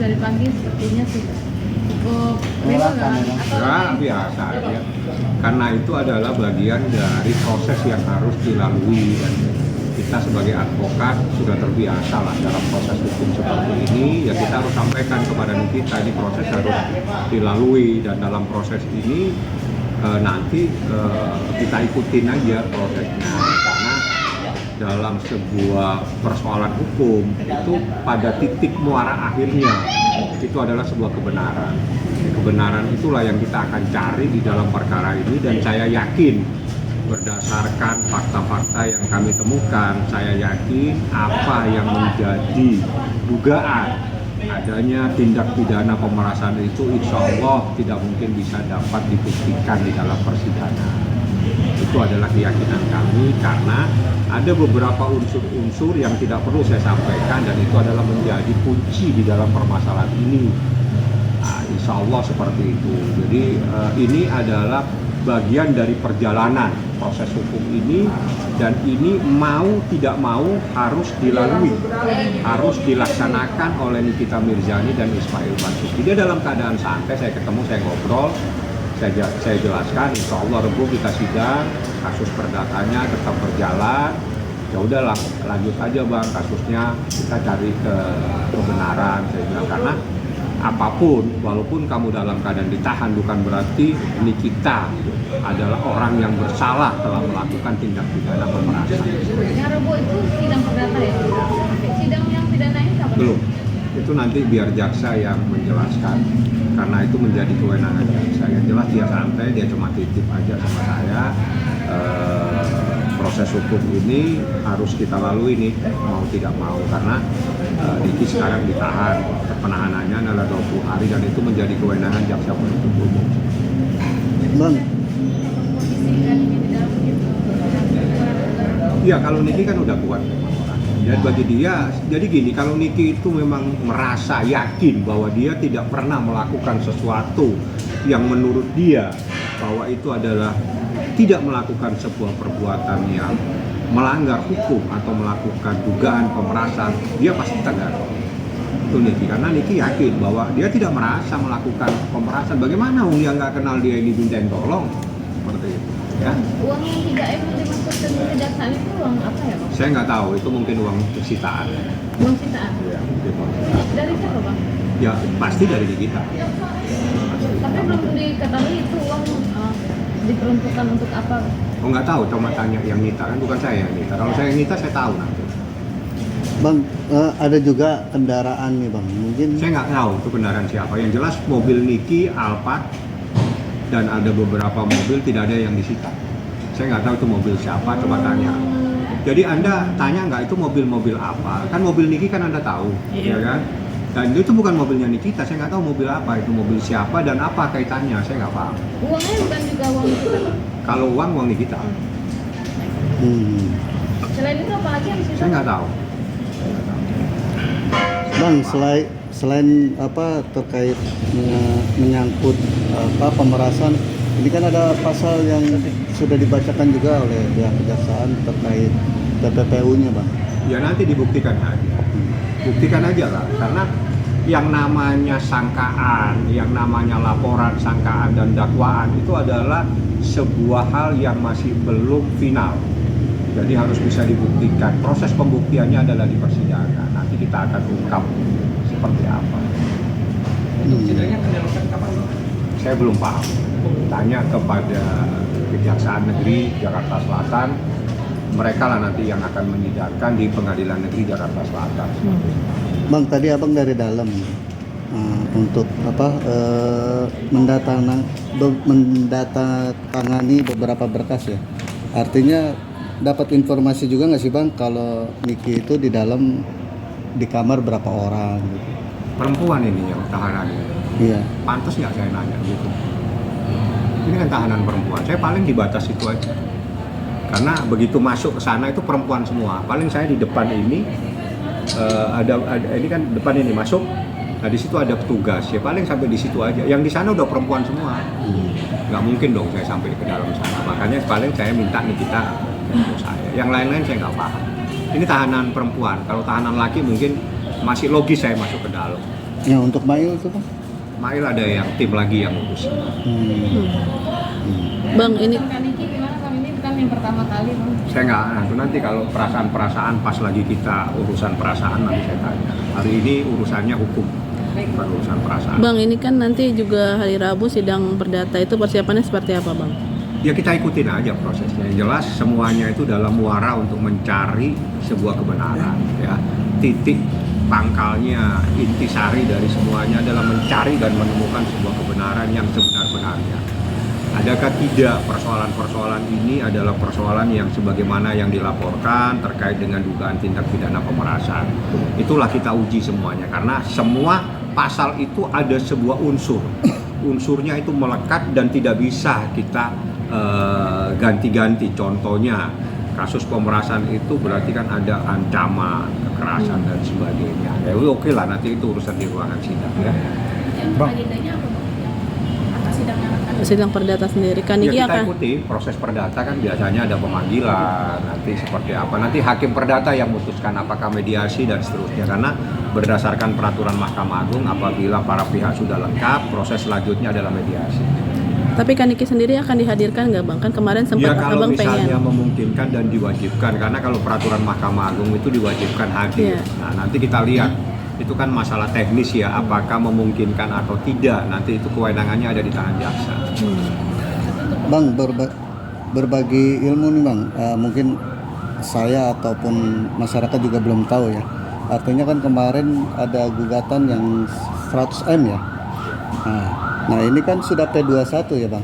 dari pagi sepertinya sih cukup melelahkan atau Ya, biasa ya. Karena itu adalah bagian dari proses yang harus dilalui dan kita sebagai advokat sudah terbiasa lah dalam proses hukum seperti ini. Ya kita harus sampaikan kepada kita ini proses harus dilalui dan dalam proses ini nanti kita ikutin aja prosesnya karena dalam sebuah persoalan hukum itu pada titik muara akhirnya itu adalah sebuah kebenaran. Kebenaran itulah yang kita akan cari di dalam perkara ini dan saya yakin berdasarkan fakta-fakta yang kami temukan, saya yakin apa yang menjadi dugaan adanya tindak pidana pemerasan itu insya Allah tidak mungkin bisa dapat dibuktikan di dalam persidangan. Itu adalah keyakinan kami karena ada beberapa unsur-unsur yang tidak perlu saya sampaikan dan itu adalah menjadi kunci di dalam permasalahan ini. Nah, insya Allah seperti itu. Jadi ini adalah bagian dari perjalanan proses hukum ini dan ini mau tidak mau harus dilalui, harus dilaksanakan oleh Nikita Mirzani dan Ismail Marzuki. Dia dalam keadaan santai, saya ketemu, saya ngobrol, saya jelaskan, insya Allah Rabu kita sidang, kasus perdatanya tetap berjalan. Ya udahlah, lanjut aja bang kasusnya, kita cari kebenaran, saya bilang karena apapun, walaupun kamu dalam keadaan ditahan bukan berarti Nikita adalah orang yang bersalah telah melakukan tindak pidana pemerasan. yang Rabu itu sidang perdata ya? Sidang yang pidana ini kapan? Belum, itu nanti biar jaksa yang menjelaskan karena itu menjadi kewenangan jaksa. Yang jelas dia santai, dia cuma titip aja sama saya. Proses hukum ini harus kita lalui nih, mau tidak mau karena Niki sekarang ditahan, penahanannya adalah 20 hari dan itu menjadi kewenangan jaksa penuntut umum. Bang, Iya, kalau Niki kan udah kuat. Dan bagi dia, jadi gini, kalau Niki itu memang merasa yakin bahwa dia tidak pernah melakukan sesuatu yang menurut dia bahwa itu adalah tidak melakukan sebuah perbuatan yang melanggar hukum atau melakukan dugaan pemerasan, dia pasti tegar. Itu Niki, karena Niki yakin bahwa dia tidak merasa melakukan pemerasan. Bagaimana dia nggak kenal dia ini dimintain tolong? Seperti itu. Ya. Uang yang 3M yang dimasukkan ke kejaksaan itu uang apa ya bang? Saya nggak tahu, itu mungkin uang sitaan. Uang sitaan? Ya, mungkin uang sitaan. Dari siapa bang? Ya, pasti dari Nikita. Tapi belum diketahui itu uang diperuntukkan untuk apa? Oh nggak tahu, cuma tanya yang nyita kan bukan saya yang nyita. Kalau saya yang nyita saya tahu nanti. Bang, ada juga kendaraan nih bang, mungkin Saya nggak tahu itu kendaraan siapa. Yang jelas mobil Niki, Alphard, dan ada beberapa mobil tidak ada yang disita. Saya nggak tahu itu mobil siapa, coba tanya. Jadi Anda tanya nggak itu mobil-mobil apa? Kan mobil Niki kan Anda tahu, ya kan? Dan itu bukan mobilnya Nikita, saya nggak tahu mobil apa, itu mobil siapa dan apa kaitannya, saya nggak paham. Uangnya bukan juga uang kita bang? Kalau uang Nikita, Selain itu apa lagi yang disita? saya nggak tahu. bang selain apa terkait menyangkut apa pemerasan, ini kan ada pasal yang sudah dibacakan juga oleh pihak kejaksaan terkait TPPU-nya bang. Ya nanti dibuktikan aja. Buktikan aja lah, karena yang namanya sangkaan, yang namanya laporan sangkaan dan dakwaan itu adalah sebuah hal yang masih belum final. Jadi harus bisa dibuktikan. Proses pembuktiannya adalah di persidangan. Nanti kita akan ungkap seperti apa. Sidangnya akan dilakukan kapan? Saya belum paham. Tanya kepada Kejaksaan Negeri Jakarta Selatan. Mereka lah nanti yang akan menyidangkan di Pengadilan Negeri Jakarta Selatan. Bang, tadi abang dari dalam untuk apa mendatangani beberapa berkas ya. Artinya dapat informasi juga nggak sih bang kalau Niki itu di dalam di kamar berapa orang? Gitu. Perempuan ini yang tahanan ini. Iya. Pantas nggak saya nanya gitu. Ini kan tahanan perempuan. Saya paling dibatas itu aja. Karena begitu masuk ke sana itu perempuan semua. Paling saya di depan ini ada ini kan depan ini masuk. Nah di situ ada petugas. Ya paling sampai di situ aja. Yang di sana udah perempuan semua. Nggak mungkin dong saya sampai ke dalam sana. Makanya paling saya minta nih kita saya. Yang lain-lain saya nggak paham. Ini tahanan perempuan. Kalau tahanan laki mungkin masih logis saya masuk ke dalam. Ya untuk Mail itu Bang? Mail ada yang tim lagi yang urus. Bang, ini Kak Niki gimana Bang? Ini bukan yang pertama kali Bang. Saya nggak, nanti kalau perasaan-perasaan pas lagi kita urusan perasaan nanti saya tanya. Hari ini urusannya hukum, bukan urusan perasaan. Bang, ini kan nanti juga hari Rabu sidang perdata, itu persiapannya seperti apa Bang? Ya kita ikutin aja prosesnya. Yang jelas semuanya itu dalam muara untuk mencari sebuah kebenaran. Ya, titik pangkalnya, intisari dari semuanya adalah mencari dan menemukan sebuah kebenaran yang sebenar-benarnya. Adakah tidak persoalan-persoalan ini adalah persoalan yang sebagaimana yang dilaporkan terkait dengan dugaan tindak pidana pemerasan. Itulah kita uji semuanya karena semua pasal itu ada sebuah unsur. Unsurnya itu melekat dan tidak bisa kita ganti-ganti. Contohnya kasus pemerasan itu berarti kan ada ancaman, kekerasan dan sebagainya. Ya oke lah, nanti itu urusan di ruangan sidang ya. Yang agendanya apa Bang? Atas sidangnya akan Sidang perdata sendiri kan Ya ini kita akan ikuti proses perdata kan biasanya ada pemanggilan, nanti seperti apa. Nanti hakim perdata yang memutuskan apakah mediasi dan seterusnya. Karena berdasarkan peraturan Mahkamah Agung apabila para pihak sudah lengkap, proses selanjutnya adalah mediasi. Tapi Kaniki sendiri akan dihadirkan nggak Bang? Kan kemarin Ya sempat kalau Abang misalnya pengen. memungkinkan dan diwajibkan, karena kalau peraturan Mahkamah Agung itu diwajibkan hadir. Iya. Nah nanti kita lihat, itu kan masalah teknis ya, apakah memungkinkan atau tidak. Nanti itu kewenangannya ada di tangan jaksa. Bang, berbagi ilmu nih Bang, mungkin saya ataupun masyarakat juga belum tahu ya. Artinya kan kemarin ada gugatan yang 100M ya. Nah ini kan sudah P21 ya Bang.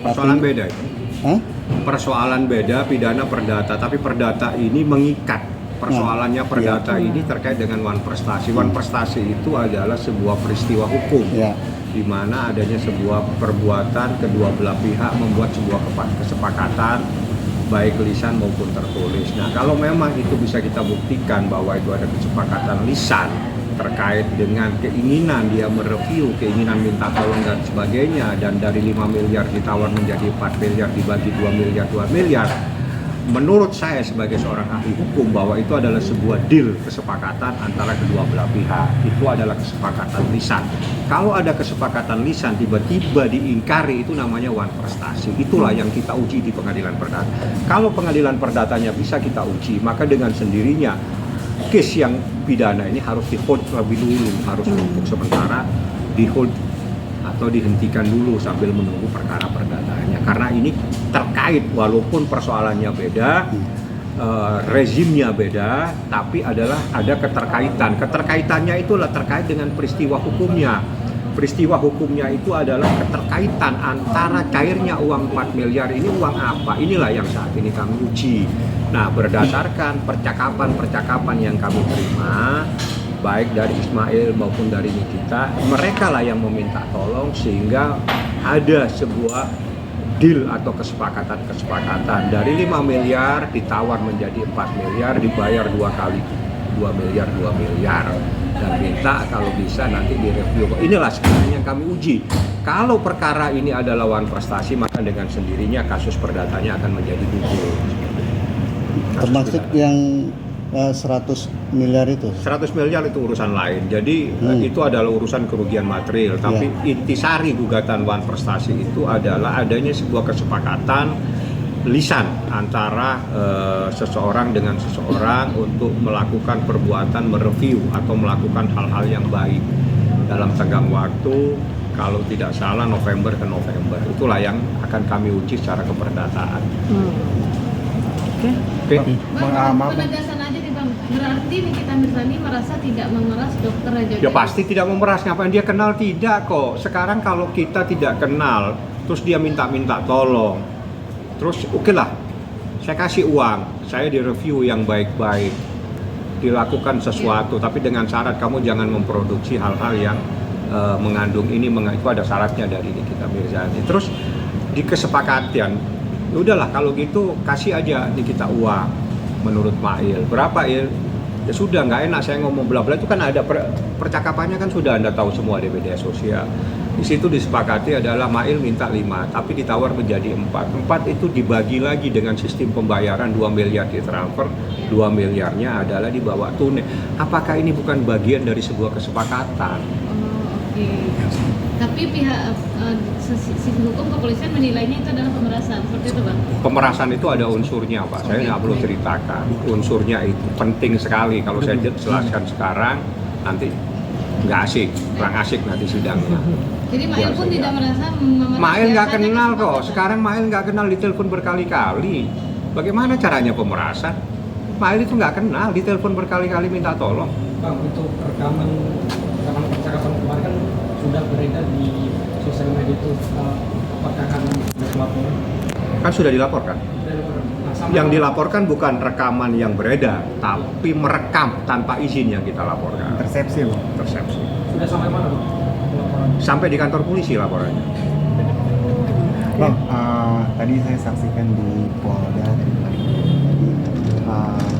Persoalan beda itu. Hah? Persoalan beda pidana perdata, tapi perdata ini mengikat. Persoalannya perdata ini terkait dengan wan prestasi. Wan prestasi itu adalah sebuah peristiwa hukum. Ya. Di mana adanya sebuah perbuatan kedua belah pihak membuat sebuah kesepakatan baik lisan maupun tertulis. Nah, kalau memang itu bisa kita buktikan bahwa itu ada kesepakatan lisan terkait dengan keinginan dia mereview, keinginan minta tolong dan sebagainya, dan dari 5 miliar ditawar menjadi 4 miliar dibagi 2 miliar, 2 miliar. Menurut saya sebagai seorang ahli hukum bahwa itu adalah sebuah deal, kesepakatan antara kedua belah pihak. Itu adalah kesepakatan lisan. Kalau ada kesepakatan lisan tiba-tiba diingkari, itu namanya wan prestasi. Itulah yang kita uji di pengadilan perdata. Kalau pengadilan perdatanya bisa kita uji, maka dengan sendirinya case yang pidana ini harus di-hold terlebih dulu, harus untuk sementara di-hold atau dihentikan dulu sambil menunggu perkara perdatanya. Karena ini terkait, walaupun persoalannya beda, rezimnya beda, tapi ada keterkaitan. Keterkaitannya itulah terkait dengan peristiwa hukumnya. Peristiwa hukumnya itu adalah keterkaitan antara cairnya uang 4 miliar ini uang apa. Inilah yang saat ini kami uji. Nah, berdasarkan percakapan-percakapan yang kami terima, baik dari Ismail maupun dari Nikita, mereka lah yang meminta tolong sehingga ada sebuah deal atau kesepakatan dari 5 miliar ditawar menjadi 4 miliar, dibayar 2 kali 2 miliar dan minta kalau bisa nanti direview. Inilah sekarang yang kami uji. Kalau perkara ini adalah wan prestasi, maka dengan sendirinya kasus perdatanya akan menjadi gugur. Termasuk yang 100 miliar itu. 100 miliar itu urusan lain. Jadi itu adalah urusan kerugian material. Tapi intisari gugatan wan prestasi itu adalah adanya sebuah kesepakatan lisan antara seseorang dengan seseorang untuk melakukan perbuatan mereview atau melakukan hal-hal yang baik dalam tenggang waktu, kalau tidak salah November ke November. Itulah yang akan kami uji secara keperdataan. Oke. Bang, penegasan aja nih Bang. Berarti Nikita Mirzani merasa tidak memeras dokter aja. Ya pasti tidak memeras, ngapain dia kenal? Tidak kok. Sekarang kalau kita tidak kenal, terus dia minta tolong, terus oke lah, saya kasih uang, saya direview yang baik-baik, dilakukan sesuatu, tapi dengan syarat kamu jangan memproduksi hal-hal yang mengandung ini, itu ada syaratnya dari Nikita Mirzani. Terus di kesepakatan, udahlah kalau gitu kasih aja Nikita uang menurut Mail. Berapa Il? Ya sudah, nggak enak saya ngomong bla-bla, itu kan ada percakapannya kan sudah Anda tahu semua di media sosial. Di situ disepakati adalah Mail minta 5, tapi ditawar menjadi 4. 4 itu dibagi lagi dengan sistem pembayaran 2 miliar ditransfer, 2 miliarnya adalah dibawa tunai. Apakah ini bukan bagian dari sebuah kesepakatan? Oke. Tapi pihak sisi hukum kepolisian menilainya itu adalah pemerasan, seperti itu Bang? Pemerasan itu ada unsurnya Pak, saya nggak perlu ceritakan. Unsurnya itu penting sekali, kalau saya jelaskan sekarang nanti nggak asik, kurang asik nanti sidangnya. Jadi Mail pun tidak merasa Mail nggak kenal kok, sekarang Mail nggak kenal, ditelepon berkali-kali. Bagaimana caranya pemerasan? Mail itu nggak kenal, ditelepon berkali-kali minta tolong. Bang, untuk rekaman percakapan kemarin kan sudah beredar di sosial media itu, apakah akan dilaporkan? Kan sudah dilaporkan. Yang dilaporkan bukan rekaman yang beredar, tapi merekam tanpa izin yang kita laporkan. Persepsi loh. Persepsi. Sudah sampai mana Bang laporan? Sampai di kantor polisi laporannya. Bang, tadi saya saksikan di Polda tadi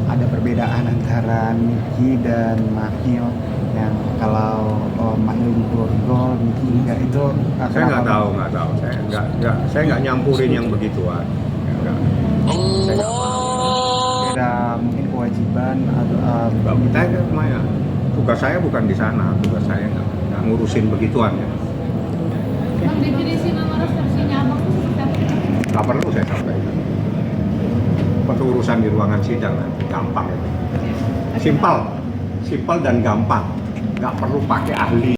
ada perbedaan antara Niki dan Mahil, yang kalau Mahil di Borgol, Niki enggak, itu Saya nggak tahu. Saya nggak nyampurin yang begituan. Nggak. Saya nggak paham. beda mungkin kewajiban atau Saya lumayan. Tugas saya bukan di sana. Tugas saya nggak ngurusin begituan ya. Bang, definisi memeras versinya Abang itu seperti apa? Nggak perlu saya sampaikan. Itu urusan di ruangan sidang nanti, gampang. Simpel dan gampang. Nggak perlu pakai ahli.